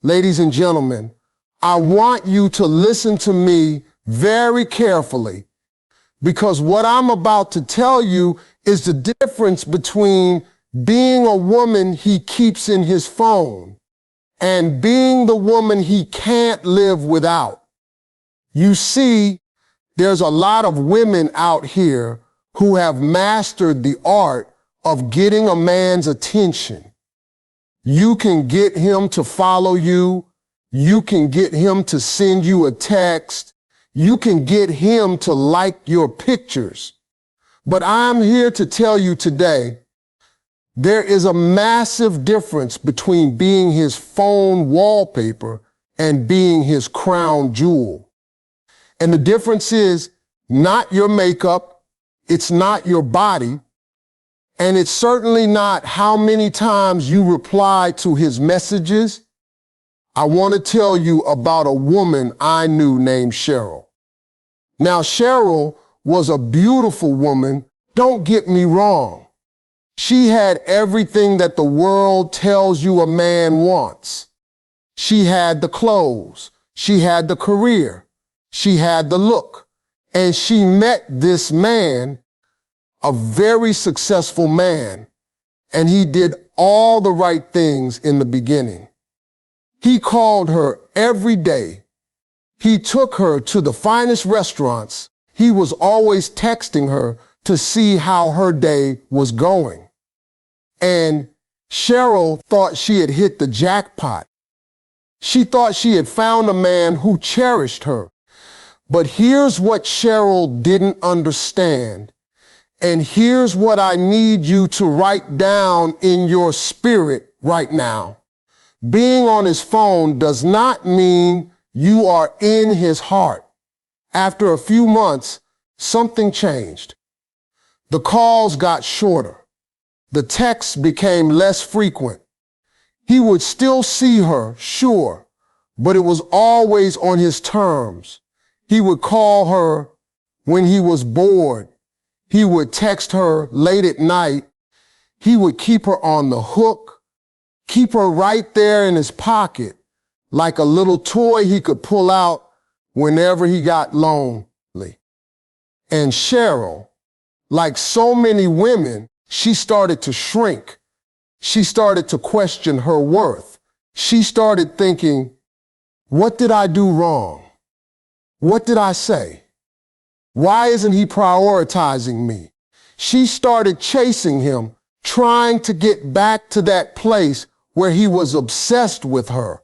ladies and gentlemen, I want you to listen to me very carefully, because what I'm about to tell you is the difference between being a woman he keeps in his phone and being the woman he can't live without. You see, there's a lot of women out here who have mastered the art of getting a man's attention. You can get him to follow you. You can get him to send you a text. You can get him to like your pictures. But I'm here to tell you today, there is a massive difference between being his phone wallpaper and being his crown jewel. And the difference is not your makeup, it's not your body, and it's certainly not how many times you reply to his messages. I want to tell you about a woman I knew named Cheryl. Now, Cheryl was a beautiful woman, don't get me wrong. She had everything that the world tells you a man wants. She had the clothes, she had the career, she had the look, and she met this man, a very successful man, and he did all the right things in the beginning. He called her every day. He took her to the finest restaurants. He was always texting her to see how her day was going. And Cheryl thought she had hit the jackpot. She thought she had found a man who cherished her. But here's what Cheryl didn't understand. And here's what I need you to write down in your spirit right now. Being on his phone does not mean you are in his heart. After a few months, something changed. The calls got shorter. The texts became less frequent. He would still see her, sure, but it was always on his terms. He would call her when he was bored. He would text her late at night. He would keep her on the hook, keep her right there in his pocket, like a little toy he could pull out whenever he got lonely. And Cheryl, like so many women, she started to shrink. She started to question her worth. She started thinking, what did I do wrong? What did I say? Why isn't he prioritizing me? She started chasing him, trying to get back to that place where he was obsessed with her.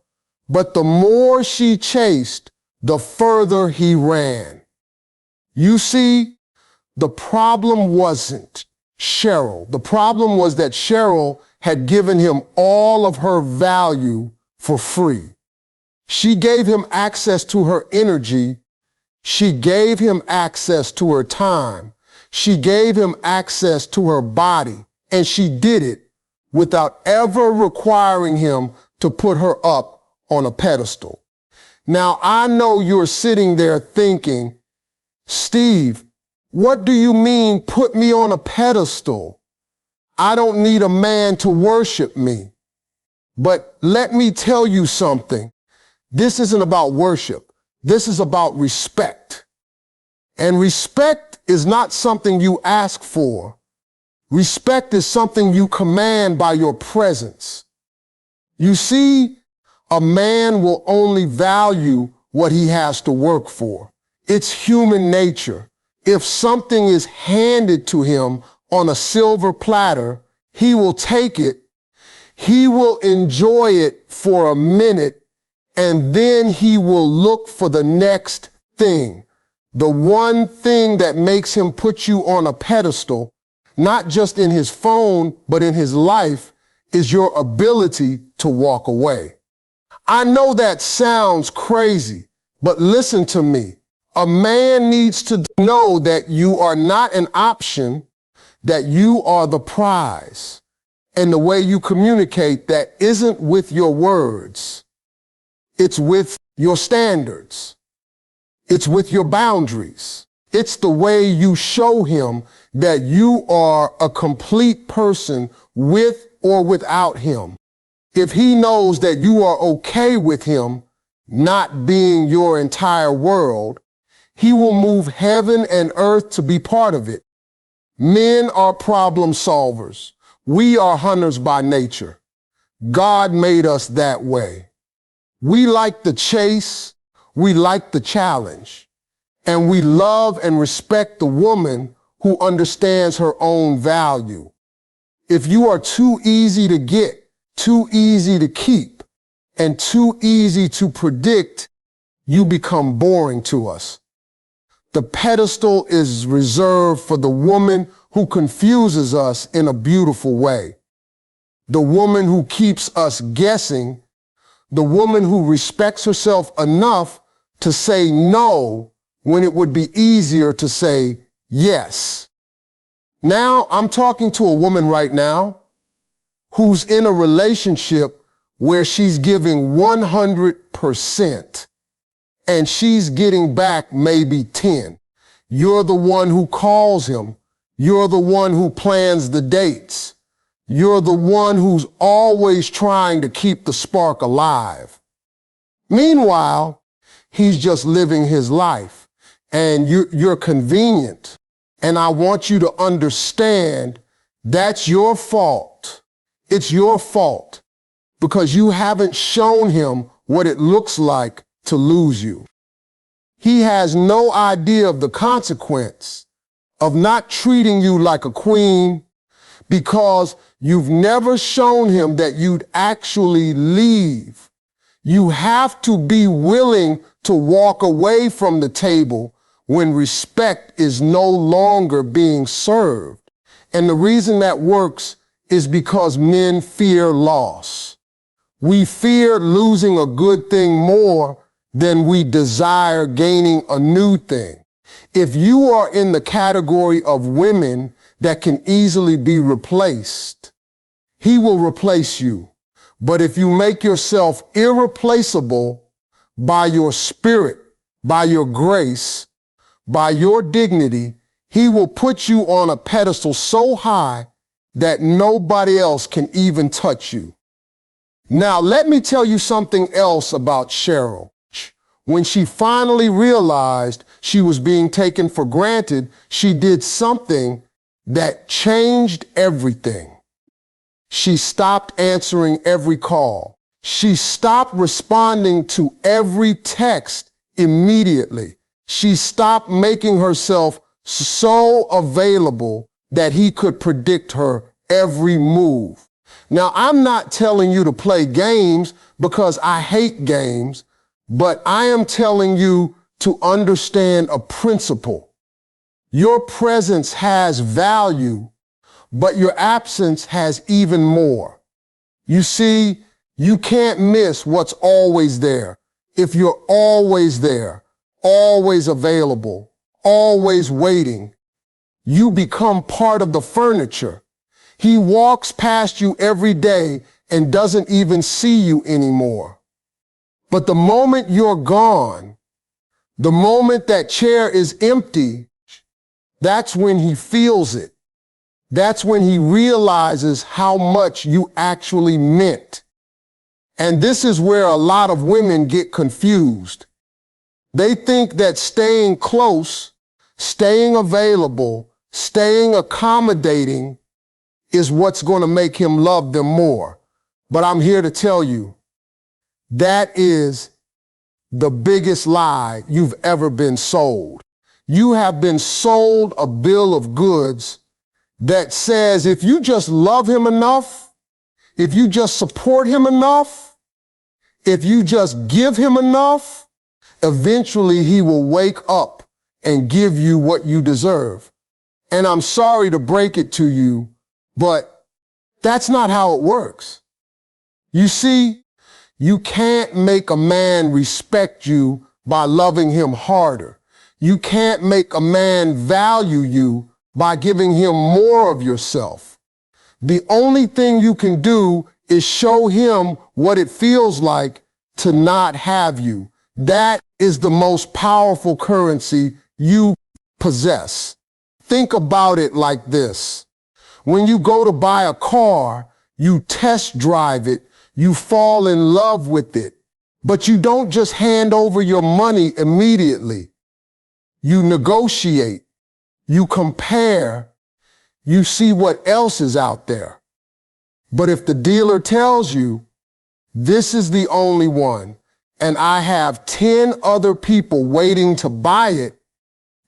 But the more she chased, the further he ran. You see, the problem wasn't Cheryl. The problem was that Cheryl had given him all of her value for free. She gave him access to her energy. She gave him access to her time. She gave him access to her body, and she did it without ever requiring him to put her up on a pedestal. Now, I know you're sitting there thinking, Steve, what do you mean put me on a pedestal? I don't need a man to worship me. But let me tell you something. This isn't about worship. This is about respect. And respect is not something you ask for. Respect is something you command by your presence. You see, a man will only value what he has to work for. It's human nature. If something is handed to him on a silver platter, he will take it. He will enjoy it for a minute, and then he will look for the next thing. The one thing that makes him put you on a pedestal, not just in his phone, but in his life, is your ability to walk away. I know that sounds crazy, but listen to me. A man needs to know that you are not an option, that you are the prize. And the way you communicate that isn't with your words. It's with your standards. It's with your boundaries. It's the way you show him that you are a complete person with or without him. If he knows that you are okay with him not being your entire world, he will move heaven and earth to be part of it. Men are problem solvers. We are hunters by nature. God made us that way. We like the chase, we like the challenge, and we love and respect the woman who understands her own value. If you are too easy to get, too easy to keep, and too easy to predict, you become boring to us. The pedestal is reserved for the woman who confuses us in a beautiful way. The woman who keeps us guessing, the woman who respects herself enough to say no when it would be easier to say yes. Now, I'm talking to a woman right now who's in a relationship where she's giving 100% and she's getting back maybe 10. You're the one who calls him. You're the one who plans the dates. You're the one who's always trying to keep the spark alive. Meanwhile, he's just living his life, and you're convenient. And I want you to understand that's your fault. It's your fault because you haven't shown him what it looks like to lose you. He has no idea of the consequence of not treating you like a queen because you've never shown him that you'd actually leave. You have to be willing to walk away from the table when respect is no longer being served. And the reason that works is because men fear loss. We fear losing a good thing more than we desire gaining a new thing. If you are in the category of women that can easily be replaced, he will replace you. But if you make yourself irreplaceable by your spirit, by your grace, by your dignity, he will put you on a pedestal so high that nobody else can even touch you. Now, let me tell you something else about Cheryl. When she finally realized she was being taken for granted, she did something that changed everything. She stopped answering every call. She stopped responding to every text immediately. She stopped making herself so available that he could predict her every move. Now, I'm not telling you to play games because I hate games, but I am telling you to understand a principle. Your presence has value, but your absence has even more. You see, you can't miss what's always there. If you're always there, always available, always waiting, you become part of the furniture. He walks past you every day and doesn't even see you anymore. But the moment you're gone, the moment that chair is empty, that's when he feels it. That's when he realizes how much you actually meant. And this is where a lot of women get confused. They think that staying close, staying available, staying accommodating is what's going to make him love them more. But I'm here to tell you, that is the biggest lie you've ever been sold. You have been sold a bill of goods that says if you just love him enough, if you just support him enough, if you just give him enough, eventually he will wake up and give you what you deserve. And I'm sorry to break it to you, but that's not how it works. You see, you can't make a man respect you by loving him harder. You can't make a man value you by giving him more of yourself. The only thing you can do is show him what it feels like to not have you. That is the most powerful currency you possess. Think about it like this. When you go to buy a car, you test drive it, You fall in love with it, but you don't just hand over your money immediately. You negotiate, you compare, you see what else is out there. But if the dealer tells you, this is the only one, and I have 10 other people waiting to buy it,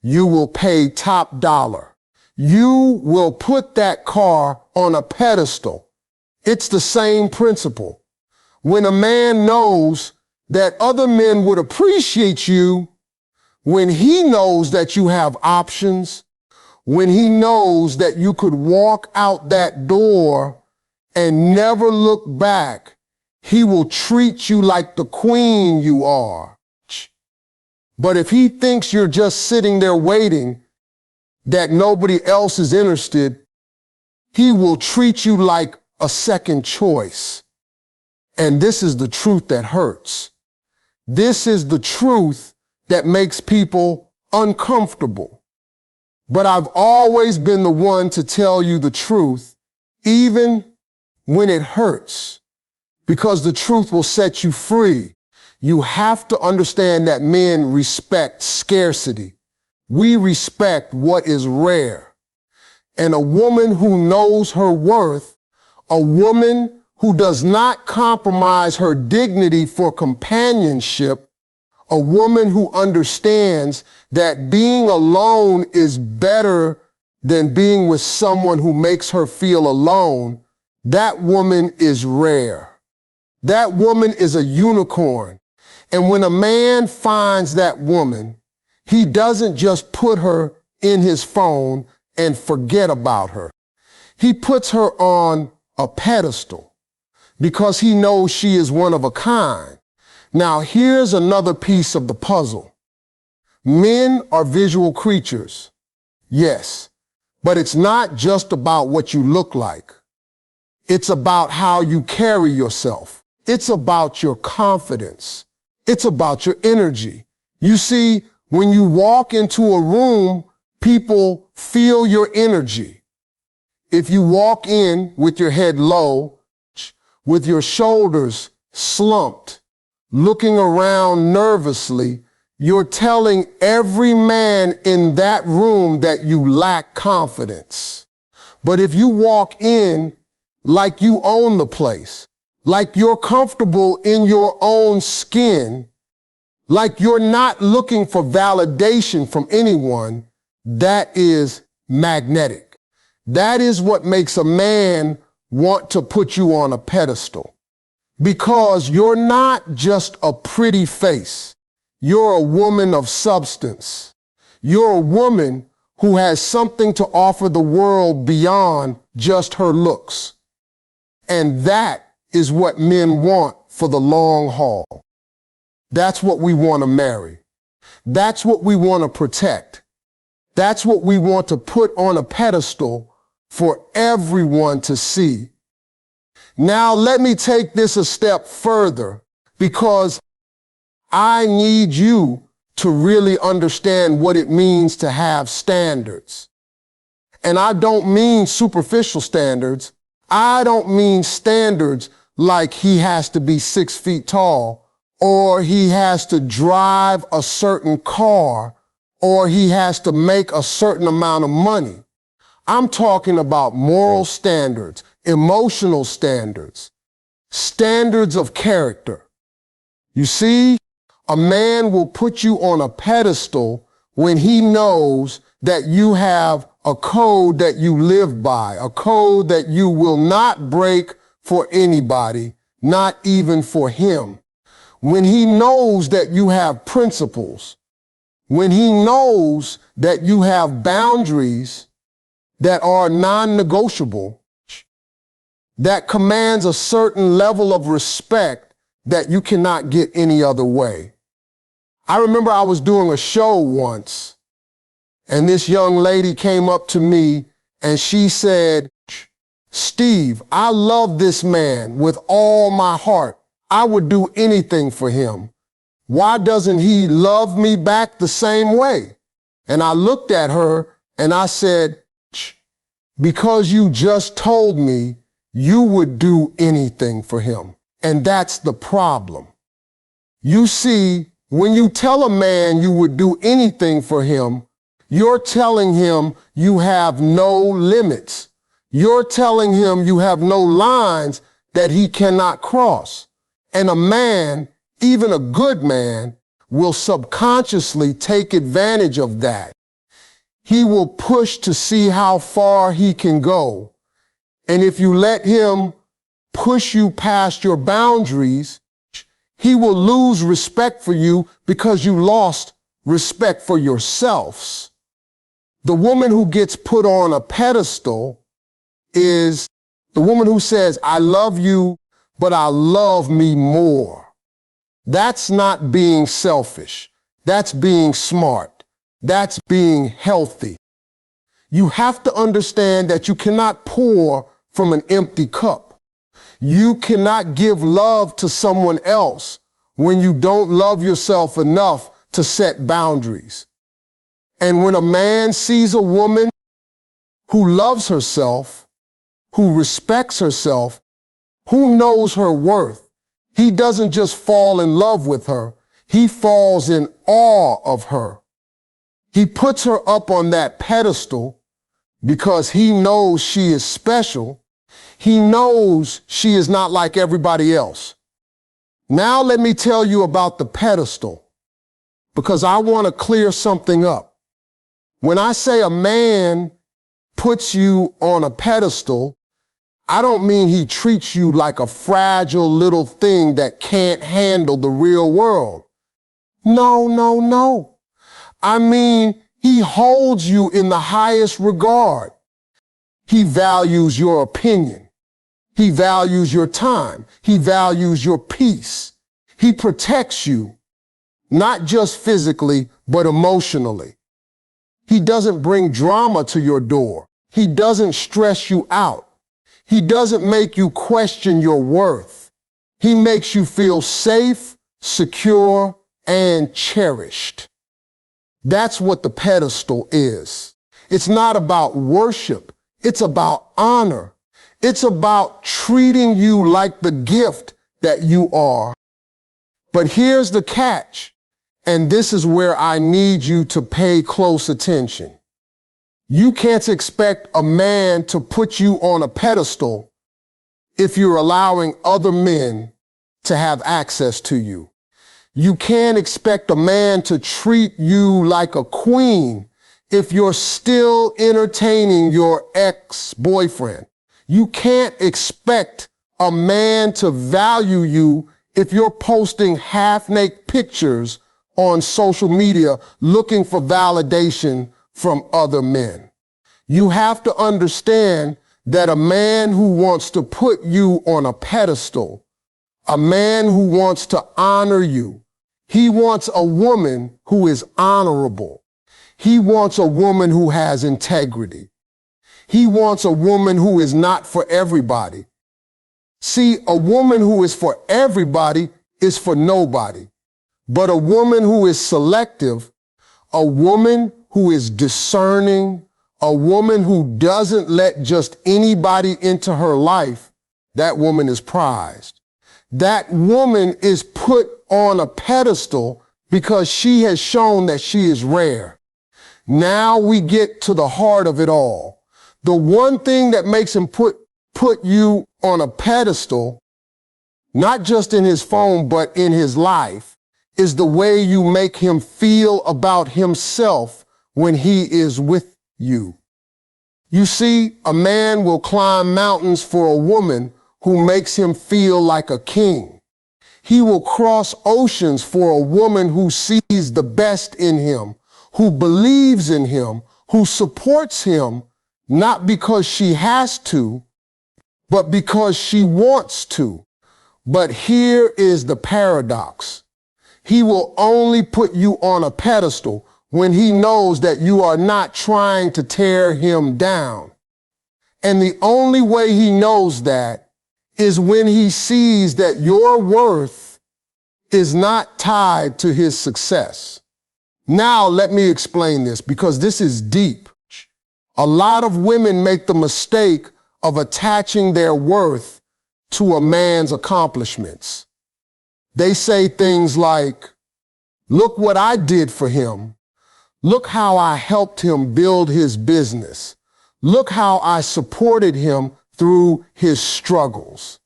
you will pay top dollar. You will put that car on a pedestal. It's the same principle. When a man knows that other men would appreciate you, when he knows that you have options, when he knows that you could walk out that door and never look back, he will treat you like the queen you are. But if he thinks you're just sitting there waiting, that nobody else is interested, he will treat you like a second choice. And this is the truth that hurts. This is the truth that makes people uncomfortable. But I've always been the one to tell you the truth, even when it hurts, because the truth will set you free. You have to understand that men respect scarcity. We respect what is rare. And a woman who knows her worth, a woman who does not compromise her dignity for companionship, a woman who understands that being alone is better than being with someone who makes her feel alone, that woman is rare. That woman is a unicorn. And when a man finds that woman, he doesn't just put her in his phone and forget about her. He puts her on a pedestal because he knows she is one of a kind. Now, here's another piece of the puzzle. Men are visual creatures, yes, but it's not just about what you look like. It's about how you carry yourself. It's about your confidence. It's about your energy. You see, when you walk into a room, people feel your energy. If you walk in with your head low, with your shoulders slumped, looking around nervously, you're telling every man in that room that you lack confidence. But if you walk in like you own the place, like you're comfortable in your own skin, like you're not looking for validation from anyone, that is magnetic. That is what makes a man want to put you on a pedestal. Because you're not just a pretty face. You're a woman of substance. You're a woman who has something to offer the world beyond just her looks. And that is what men want for the long haul. That's what we want to marry. That's what we want to protect. That's what we want to put on a pedestal for everyone to see. Now, let me take this a step further, because I need you to really understand what it means to have standards. And I don't mean superficial standards. I don't mean standards like he has to be 6 feet tall, or he has to drive a certain car, or he has to make a certain amount of money. I'm talking about moral standards, emotional standards, standards of character. You see, a man will put you on a pedestal when he knows that you have a code that you live by, a code that you will not break for anybody, not even for him. When he knows that you have principles, when he knows that you have boundaries that are non-negotiable, that commands a certain level of respect that you cannot get any other way. I remember I was doing a show once, and this young lady came up to me and she said, "Steve, I love this man with all my heart. I would do anything for him. Why doesn't he love me back the same way?" And I looked at her and I said, "Because you just told me you would do anything for him." And that's the problem. You see, when you tell a man you would do anything for him, you're telling him you have no limits. You're telling him you have no lines that he cannot cross. And a man, even a good man, will subconsciously take advantage of that. He will push to see how far he can go. And if you let him push you past your boundaries, he will lose respect for you because you lost respect for yourselves. The woman who gets put on a pedestal is the woman who says, I love you, but I love me more. That's not being selfish. That's being smart. That's being healthy. You have to understand that you cannot pour from an empty cup. You cannot give love to someone else when you don't love yourself enough to set boundaries. And when a man sees a woman who loves herself, who respects herself, who knows her worth, he doesn't just fall in love with her, he falls in awe of her. He puts her up on that pedestal because he knows she is special. He knows she is not like everybody else. Now let me tell you about the pedestal, because I want to clear something up. When I say a man puts you on a pedestal, I don't mean he treats you like a fragile little thing that can't handle the real world. No. I mean, he holds you in the highest regard. He values your opinion. He values your time. He values your peace. He protects you, not just physically, but emotionally. He doesn't bring drama to your door. He doesn't stress you out. He doesn't make you question your worth. He makes you feel safe, secure, and cherished. That's what the pedestal is. It's not about worship. It's about honor. It's about treating you like the gift that you are. But here's the catch, and this is where I need you to pay close attention. You can't expect a man to put you on a pedestal if you're allowing other men to have access to you. You can't expect a man to treat you like a queen if you're still entertaining your ex-boyfriend. You can't expect a man to value you if you're posting half-naked pictures on social media looking for validation from other men. You have to understand that a man who wants to put you on a pedestal, a man who wants to honor you, he wants a woman who is honorable. He wants a woman who has integrity. He wants a woman who is not for everybody. See, a woman who is for everybody is for nobody. But a woman who is selective, a woman who is discerning, a woman who doesn't let just anybody into her life, that woman is prized. That woman is put on a pedestal because she has shown that she is rare. Now we get to the heart of it all. The one thing that makes him put you on a pedestal, not just in his phone, but in his life, is the way you make him feel about himself when he is with you. You see, a man will climb mountains for a woman who makes him feel like a king. He will cross oceans for a woman who sees the best in him, who believes in him, who supports him, not because she has to, but because she wants to. But here is the paradox. He will only put you on a pedestal when he knows that you are not trying to tear him down. And the only way he knows that is when he sees that your worth is not tied to his success. Now let me explain this, because this is deep. A lot of women make the mistake of attaching their worth to a man's accomplishments. They say things like, look what I did for him. Look how I helped him build his business. Look how I supported him through his struggles.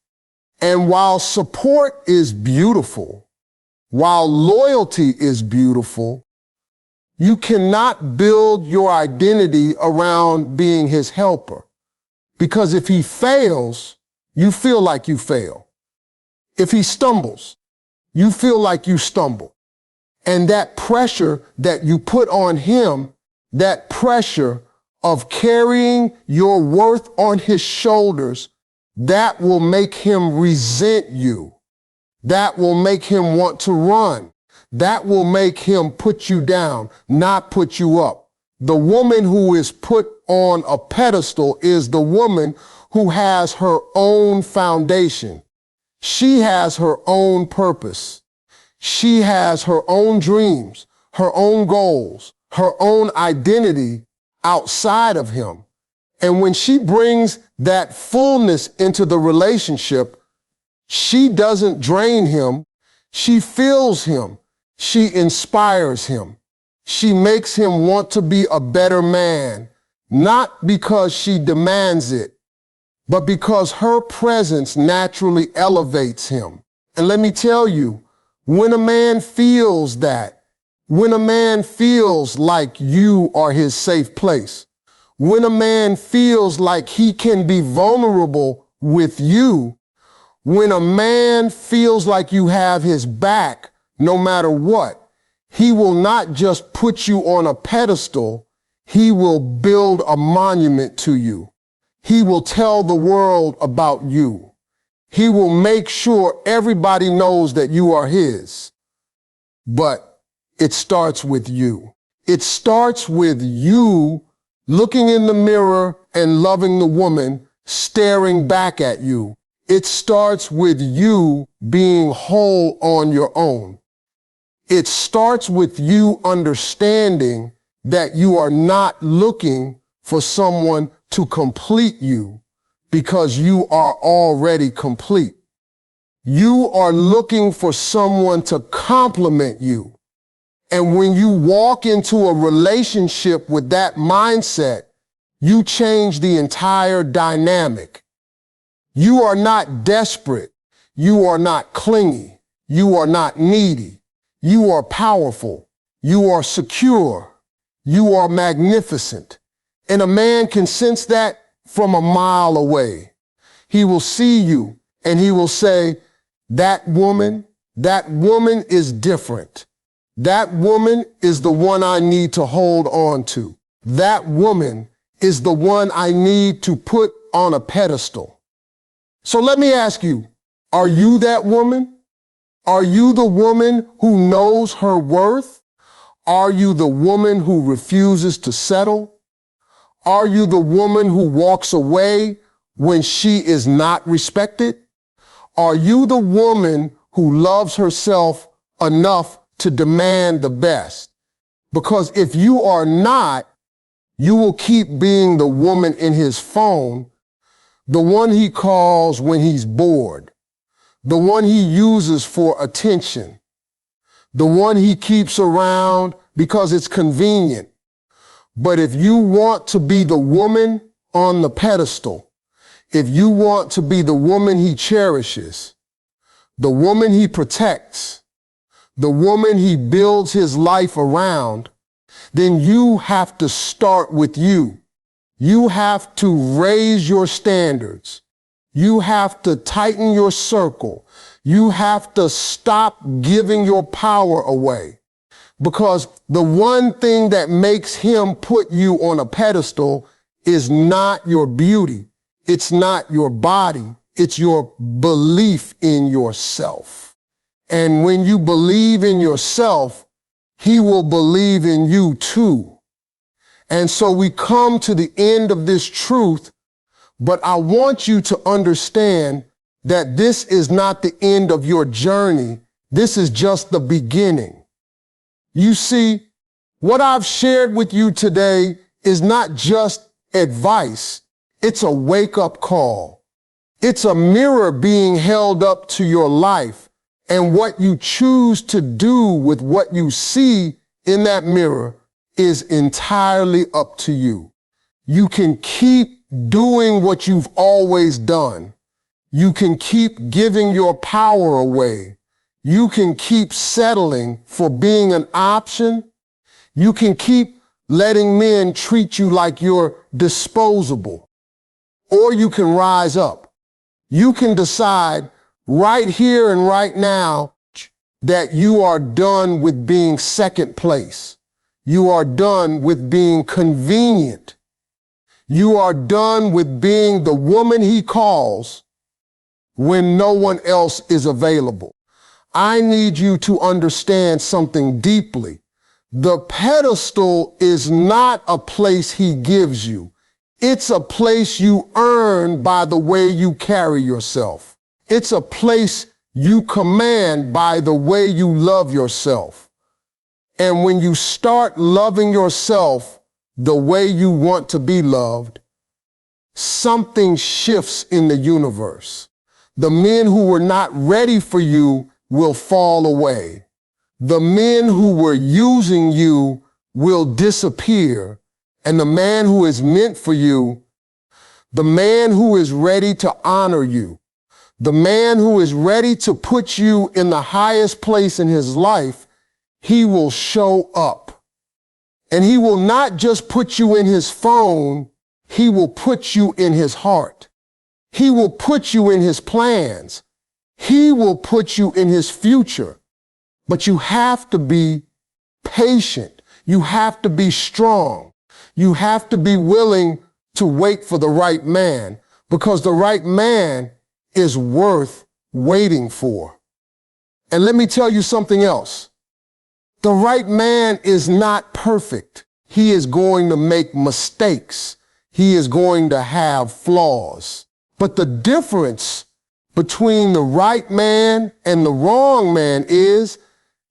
And while support is beautiful, while loyalty is beautiful, you cannot build your identity around being his helper. Because if he fails, you feel like you fail. If he stumbles, you feel like you stumble. And that pressure that you put on him, that pressure of carrying your worth on his shoulders, that will make him resent you. That will make him want to run. That will make him put you down, not put you up. The woman who is put on a pedestal is the woman who has her own foundation. She has her own purpose. She has her own dreams, her own goals, her own identity outside of him. And when she brings that fullness into the relationship, she doesn't drain him. She fills him. She inspires him. She makes him want to be a better man, not because she demands it, but because her presence naturally elevates him. And let me tell you, when a man feels that, when a man feels like you are his safe place, when a man feels like he can be vulnerable with you, when a man feels like you have his back no matter what, he will not just put you on a pedestal, he will build a monument to you. He will tell the world about you. He will make sure everybody knows that you are his. But it starts with you. It starts with you looking in the mirror and loving the woman staring back at you. It starts with you being whole on your own. It starts with you understanding that you are not looking for someone to complete you because you are already complete. You are looking for someone to complement you. And when you walk into a relationship with that mindset, you change the entire dynamic. You are not desperate. You are not clingy. You are not needy. You are powerful. You are secure. You are magnificent. And a man can sense that from a mile away. He will see you and he will say, that woman is different. That woman is the one I need to hold on to. That woman is the one I need to put on a pedestal. So let me ask you, are you that woman? Are you the woman who knows her worth? Are you the woman who refuses to settle? Are you the woman who walks away when she is not respected? Are you the woman who loves herself enough to demand the best? Because if you are not, you will keep being the woman in his phone, the one he calls when he's bored, the one he uses for attention, the one he keeps around because it's convenient. But if you want to be the woman on the pedestal, if you want to be the woman he cherishes, the woman he protects, the woman he builds his life around, then you have to start with you. You have to raise your standards. You have to tighten your circle. You have to stop giving your power away. Because the one thing that makes him put you on a pedestal is not your beauty. It's not your body. It's your belief in yourself. And when you believe in yourself, he will believe in you too. And so we come to the end of this truth, but I want you to understand that this is not the end of your journey. This is just the beginning. You see, what I've shared with you today is not just advice. It's a wake-up call. It's a mirror being held up to your life, and what you choose to do with what you see in that mirror is entirely up to you. You can keep doing what you've always done. You can keep giving your power away. You can keep settling for being an option. You can keep letting men treat you like you're disposable. Or you can rise up. You can decide right here and right now that you are done with being second place. You are done with being convenient. You are done with being the woman he calls when no one else is available. I need you to understand something deeply. The pedestal is not a place he gives you. It's a place you earn by the way you carry yourself. It's a place you command by the way you love yourself. And when you start loving yourself the way you want to be loved, something shifts in the universe. The men who were not ready for you will fall away. The men who were using you will disappear. And the man who is meant for you, the man who is ready to honor you, the man who is ready to put you in the highest place in his life, he will show up. And he will not just put you in his phone, he will put you in his heart. He will put you in his plans. He will put you in his future. But you have to be patient. You have to be strong. You have to be willing to wait for the right man, because the right man is worth waiting for. And let me tell you something else. The right man is not perfect. He is going to make mistakes. He is going to have flaws. But the difference between the right man and the wrong man is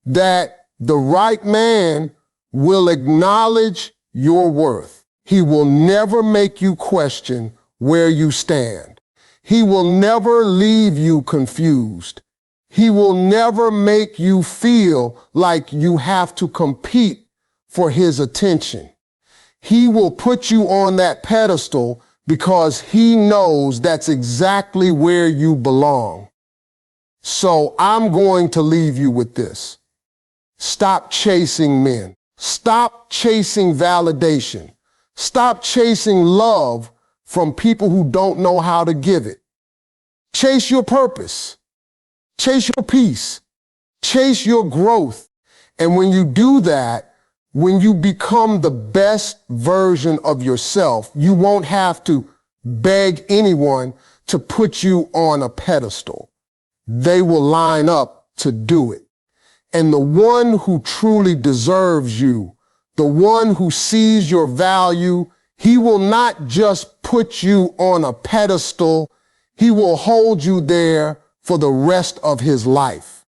that the right man will acknowledge your worth. He will never make you question where you stand. He will never leave you confused. He will never make you feel like you have to compete for his attention. He will put you on that pedestal because he knows that's exactly where you belong. So I'm going to leave you with this. Stop chasing men. Stop chasing validation. Stop chasing love from people who don't know how to give it. Chase your purpose. Chase your peace. Chase your growth. And when you do that, when you become the best version of yourself, you won't have to beg anyone to put you on a pedestal. They will line up to do it. And the one who truly deserves you, the one who sees your value, he will not just put you on a pedestal. He will hold you there for the rest of his life.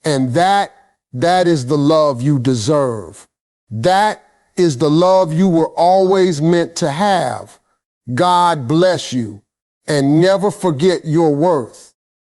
And that is the love you deserve. That is the love you were always meant to have. God bless you, and never forget your worth.